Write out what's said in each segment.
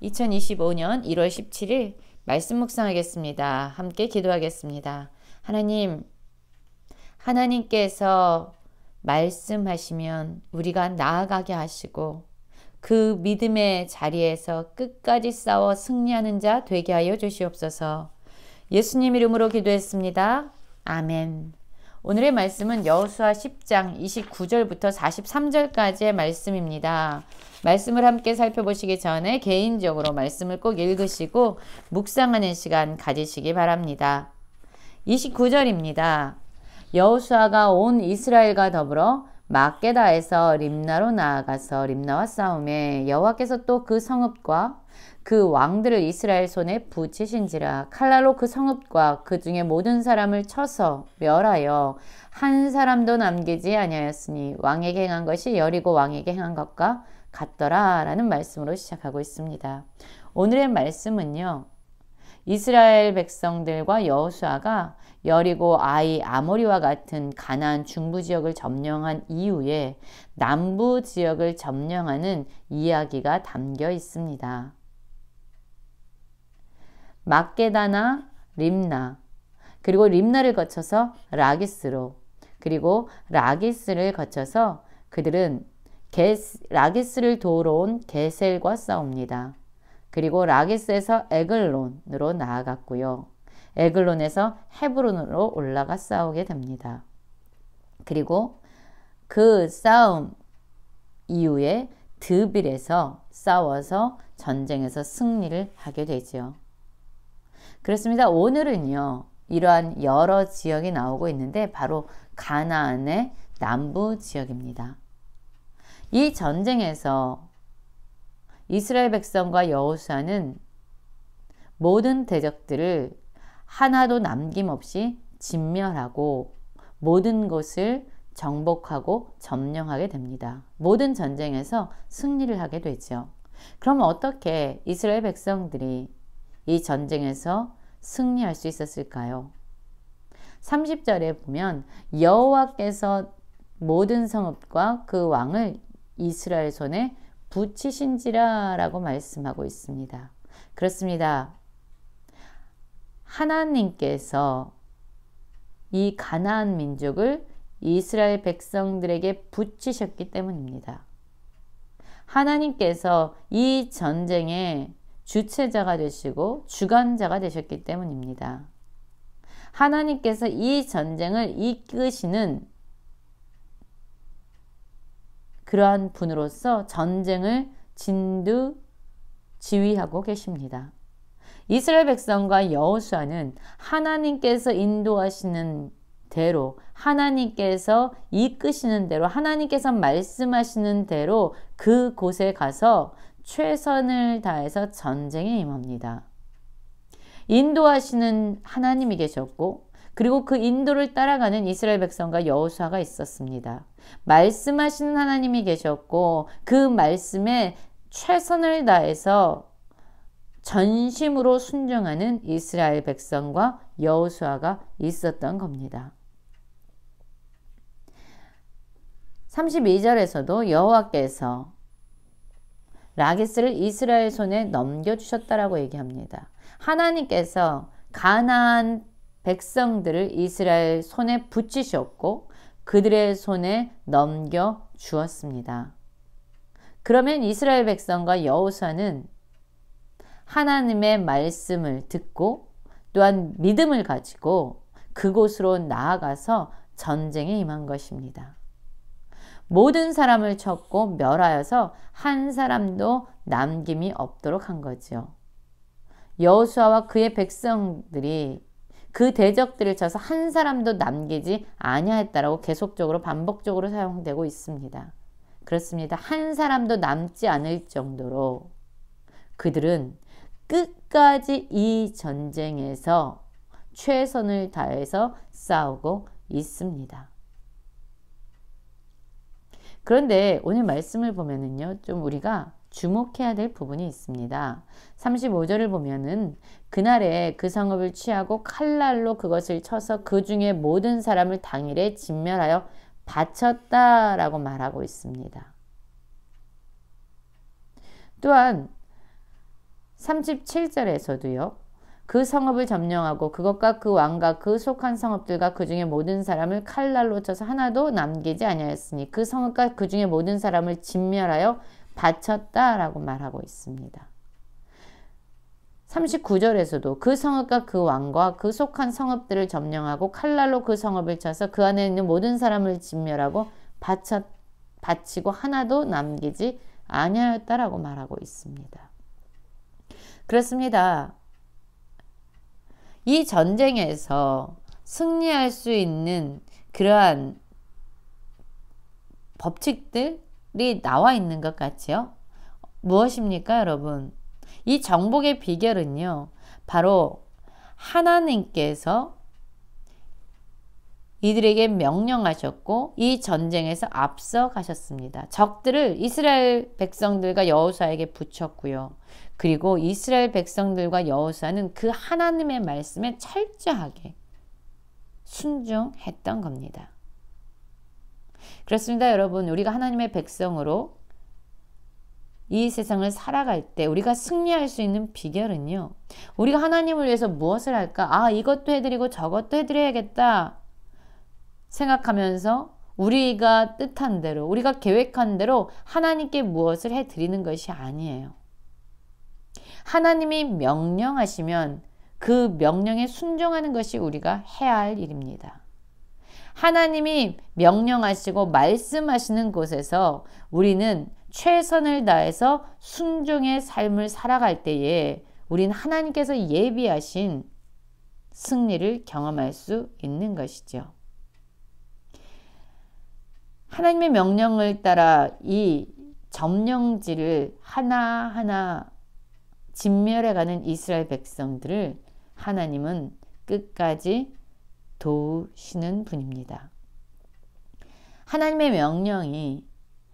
2025년 1월 17일 말씀 묵상하겠습니다. 함께 기도하겠습니다. 하나님께서 말씀하시면 우리가 나아가게 하시고 그 믿음의 자리에서 끝까지 싸워 승리하는 자 되게 하여 주시옵소서. 예수님 이름으로 기도했습니다. 아멘. 오늘의 말씀은 여호수아 10장 29절부터 43절까지의 말씀입니다. 말씀을 함께 살펴보시기 전에 개인적으로 말씀을 꼭 읽으시고 묵상하는 시간 가지시기 바랍니다. 29절입니다. 여호수아가 온 이스라엘과 더불어 막게다에서 림나로 나아가서 림나와 싸우매 여호와께서 또 그 성읍과 그 왕들을 이스라엘 손에 붙이신지라. 칼날로 그 성읍과 그 중에 모든 사람을 쳐서 멸하여 한 사람도 남기지 아니하였으니 왕에게 행한 것이 여리고 왕에게 행한 것과 같더라 라는 말씀으로 시작하고 있습니다. 오늘의 말씀은요, 이스라엘 백성들과 여호수아가 여리고 아이 아모리와 같은 가나안 중부 지역을 점령한 이후에 남부 지역을 점령하는 이야기가 담겨 있습니다. 막게다나 림나, 그리고 림나를 거쳐서 라기스로, 그리고 라기스를 거쳐서 그들은 라기스를 도우러 온 게셀과 싸웁니다. 그리고 라기스에서 에글론으로 나아갔고요. 에글론에서 헤브론으로 올라가 싸우게 됩니다. 그리고 그 싸움 이후에 드빌에서 싸워서 전쟁에서 승리를 하게 되죠. 그렇습니다. 오늘은요, 이러한 여러 지역이 나오고 있는데 바로 가나안의 남부 지역입니다. 이 전쟁에서 이스라엘 백성과 여호수아는 모든 대적들을 하나도 남김없이 진멸하고 모든 곳을 정복하고 점령하게 됩니다. 모든 전쟁에서 승리를 하게 되죠. 그럼 어떻게 이스라엘 백성들이 이 전쟁에서 승리할 수 있었을까요? 30절에 보면 여호와께서 모든 성읍과 그 왕을 이스라엘 손에 붙이신지라 라고 말씀하고 있습니다. 그렇습니다. 하나님께서 이 가나안 민족을 이스라엘 백성들에게 붙이셨기 때문입니다. 하나님께서 이 전쟁의 주체자가 되시고 주관자가 되셨기 때문입니다. 하나님께서 이 전쟁을 이끄시는 그러한 분으로서 전쟁을 지휘하고 계십니다. 이스라엘 백성과 여호수아는 하나님께서 인도하시는 대로, 하나님께서 이끄시는 대로, 하나님께서 말씀하시는 대로 그곳에 가서 최선을 다해서 전쟁에 임합니다. 인도하시는 하나님이 계셨고, 그리고 그 인도를 따라가는 이스라엘 백성과 여호수아가 있었습니다. 말씀하시는 하나님이 계셨고 그 말씀에 최선을 다해서 전심으로 순종하는 이스라엘 백성과 여호수아가 있었던 겁니다. 32절에서도 여호와께서 라기스를 이스라엘 손에 넘겨주셨다라고 얘기합니다. 하나님께서 가나안 백성들을 이스라엘 손에 붙이셨고 그들의 손에 넘겨주었습니다. 그러면 이스라엘 백성과 여호수아는 하나님의 말씀을 듣고 또한 믿음을 가지고 그곳으로 나아가서 전쟁에 임한 것입니다. 모든 사람을 쳤고 멸하여서 한 사람도 남김이 없도록 한 거죠. 여호수아와 그의 백성들이 그 대적들을 쳐서 한 사람도 남기지 아니하였다라고 계속적으로 반복적으로 사용되고 있습니다. 그렇습니다. 한 사람도 남지 않을 정도로 그들은 끝까지 이 전쟁에서 최선을 다해서 싸우고 있습니다. 그런데 오늘 말씀을 보면은요, 좀 우리가 주목해야 될 부분이 있습니다. 35절을 보면은 그날에 그 성읍을 취하고 칼날로 그것을 쳐서 그 중에 모든 사람을 당일에 진멸하여 바쳤다라고 말하고 있습니다. 또한 37절에서도요. 그 성읍을 점령하고 그것과 그 왕과 그 속한 성읍들과 그 중에 모든 사람을 칼날로 쳐서 하나도 남기지 아니하였으니 그 성읍과 그 중에 모든 사람을 진멸하여 바쳤다라고 말하고 있습니다. 39절에서도 그 성읍과 그 왕과 그 속한 성읍들을 점령하고 칼날로 그 성읍을 쳐서 그 안에 있는 모든 사람을 진멸하고 바치고 하나도 남기지 아니하였다라고 말하고 있습니다. 그렇습니다. 이 전쟁에서 승리할 수 있는 그러한 법칙들이 나와 있는 것 같지요? 무엇입니까, 여러분? 이 정복의 비결은요, 바로 하나님께서 이들에게 명령하셨고 이 전쟁에서 앞서 가셨습니다. 적들을 이스라엘 백성들과 여호수아에게 붙였고요. 그리고 이스라엘 백성들과 여호수아는 그 하나님의 말씀에 철저하게 순종했던 겁니다. 그렇습니다, 여러분. 우리가 하나님의 백성으로 이 세상을 살아갈 때 우리가 승리할 수 있는 비결은요. 우리가 하나님을 위해서 무엇을 할까? 이것도 해드리고 저것도 해드려야겠다 생각하면서 우리가 뜻한 대로, 우리가 계획한 대로 하나님께 무엇을 해드리는 것이 아니에요. 하나님이 명령하시면 그 명령에 순종하는 것이 우리가 해야 할 일입니다. 하나님이 명령하시고 말씀하시는 곳에서 우리는 최선을 다해서 순종의 삶을 살아갈 때에 우리는 하나님께서 예비하신 승리를 경험할 수 있는 것이죠. 하나님의 명령을 따라 이 점령지를 하나하나 진멸해가는 이스라엘 백성들을 하나님은 끝까지 도우시는 분입니다. 하나님의 명령이,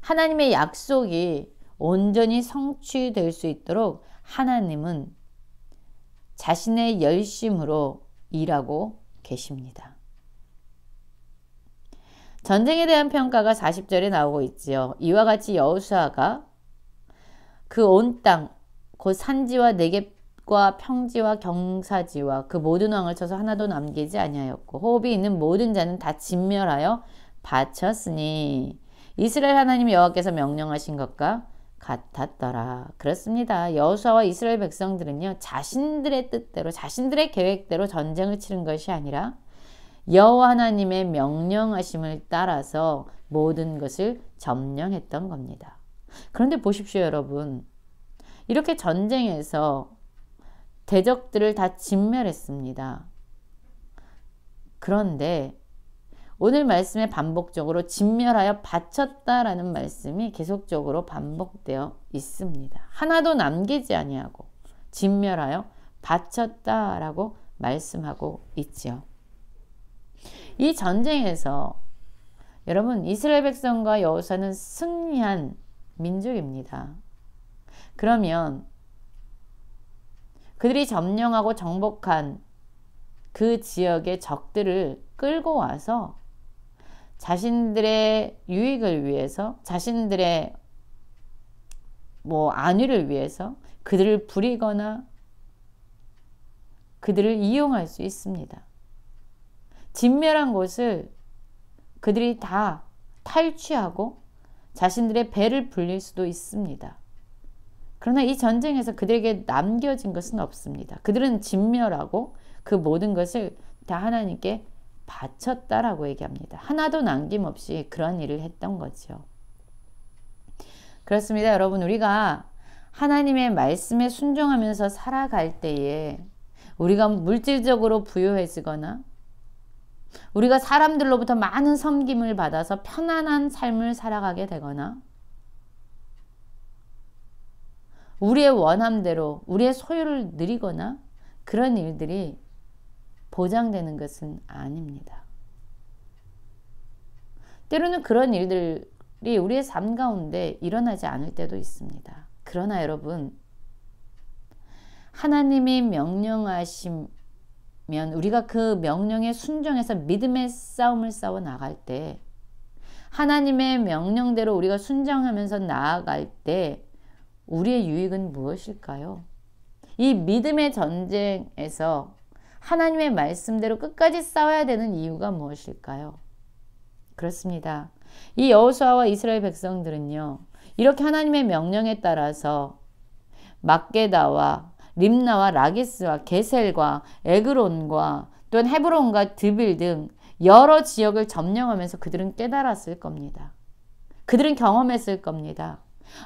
하나님의 약속이 온전히 성취될 수 있도록 하나님은 자신의 열심으로 일하고 계십니다. 전쟁에 대한 평가가 40절에 나오고 있지요. 이와 같이 여호수아가 그 온 땅, 곧 산지와 네겝과 평지와 경사지와 그 모든 왕을 쳐서 하나도 남기지 아니하였고 호흡이 있는 모든 자는 다 진멸하여 바쳤으니 이스라엘 하나님 여호와께서 명령하신 것과 같았더라. 그렇습니다. 여호수아와 이스라엘 백성들은요, 자신들의 뜻대로, 자신들의 계획대로 전쟁을 치른 것이 아니라 여호와 하나님의 명령하심을 따라서 모든 것을 점령했던 겁니다. 그런데 보십시오, 여러분. 이렇게 전쟁에서 대적들을 다 진멸했습니다. 그런데 오늘 말씀에 반복적으로 진멸하여 바쳤다라는 말씀이 계속적으로 반복되어 있습니다. 하나도 남기지 아니하고 진멸하여 바쳤다라고 말씀하고 있지요. 이 전쟁에서 여러분, 이스라엘 백성과 여호수아는 승리한 민족입니다. 그러면 그들이 점령하고 정복한 그 지역의 적들을 끌고 와서 자신들의 유익을 위해서, 자신들의 안위를 위해서 그들을 부리거나 그들을 이용할 수 있습니다. 진멸한 곳을 그들이 다 탈취하고 자신들의 배를 불릴 수도 있습니다. 그러나 이 전쟁에서 그들에게 남겨진 것은 없습니다. 그들은 진멸하고 그 모든 것을 다 하나님께 바쳤다라고 얘기합니다. 하나도 남김없이 그런 일을 했던 거죠. 그렇습니다, 여러분. 우리가 하나님의 말씀에 순종하면서 살아갈 때에 우리가 물질적으로 부유해지거나 우리가 사람들로부터 많은 섬김을 받아서 편안한 삶을 살아가게 되거나 우리의 원함대로 우리의 소유를 누리거나 그런 일들이 보장되는 것은 아닙니다. 때로는 그런 일들이 우리의 삶 가운데 일어나지 않을 때도 있습니다. 그러나 여러분, 하나님이 명령하시면 우리가 그 명령에 순종해서 믿음의 싸움을 싸워 나갈 때, 하나님의 명령대로 우리가 순종하면서 나아갈 때 우리의 유익은 무엇일까요? 이 믿음의 전쟁에서 하나님의 말씀대로 끝까지 싸워야 되는 이유가 무엇일까요? 그렇습니다. 이 여호수아와 이스라엘 백성들은요, 이렇게 하나님의 명령에 따라서 막게다와 림나와 라기스와 게셀과 에그론과 또는 헤브론과 드빌 등 여러 지역을 점령하면서 그들은 깨달았을 겁니다. 그들은 경험했을 겁니다.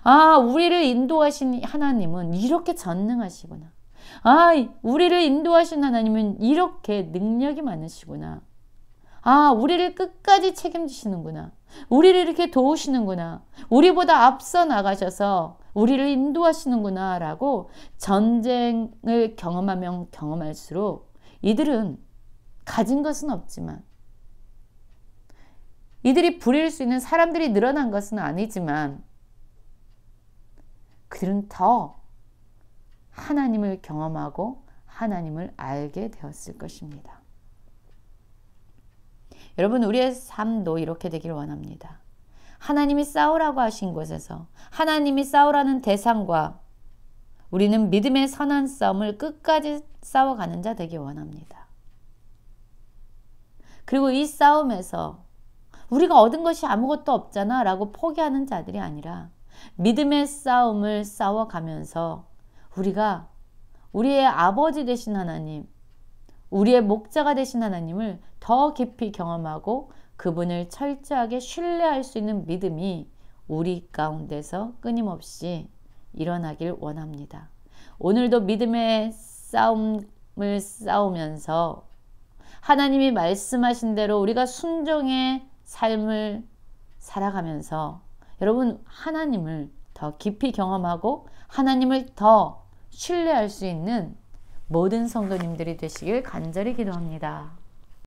아, 우리를 인도하신 하나님은 이렇게 전능하시구나. 아, 우리를 인도하신 하나님은 이렇게 능력이 많으시구나. 아, 우리를 끝까지 책임지시는구나. 우리를 이렇게 도우시는구나. 우리보다 앞서 나가셔서 우리를 인도하시는구나 라고 전쟁을 경험하면 경험할수록 이들은 가진 것은 없지만, 이들이 부릴 수 있는 사람들이 늘어난 것은 아니지만 그들은 더 하나님을 경험하고 하나님을 알게 되었을 것입니다. 여러분, 우리의 삶도 이렇게 되기를 원합니다. 하나님이 싸우라고 하신 곳에서 하나님이 싸우라는 대상과 우리는 믿음의 선한 싸움을 끝까지 싸워가는 자 되기 원합니다. 그리고 이 싸움에서 우리가 얻은 것이 아무것도 없잖아 라고 포기하는 자들이 아니라 믿음의 싸움을 싸워가면서 우리가 우리의 아버지 되신 하나님, 우리의 목자가 되신 하나님을 더 깊이 경험하고 그분을 철저하게 신뢰할 수 있는 믿음이 우리 가운데서 끊임없이 일어나길 원합니다. 오늘도 믿음의 싸움을 싸우면서 하나님이 말씀하신 대로 우리가 순종의 삶을 살아가면서 여러분, 하나님을 더 깊이 경험하고 하나님을 더 신뢰할 수 있는 모든 성도님들이 되시길 간절히 기도합니다.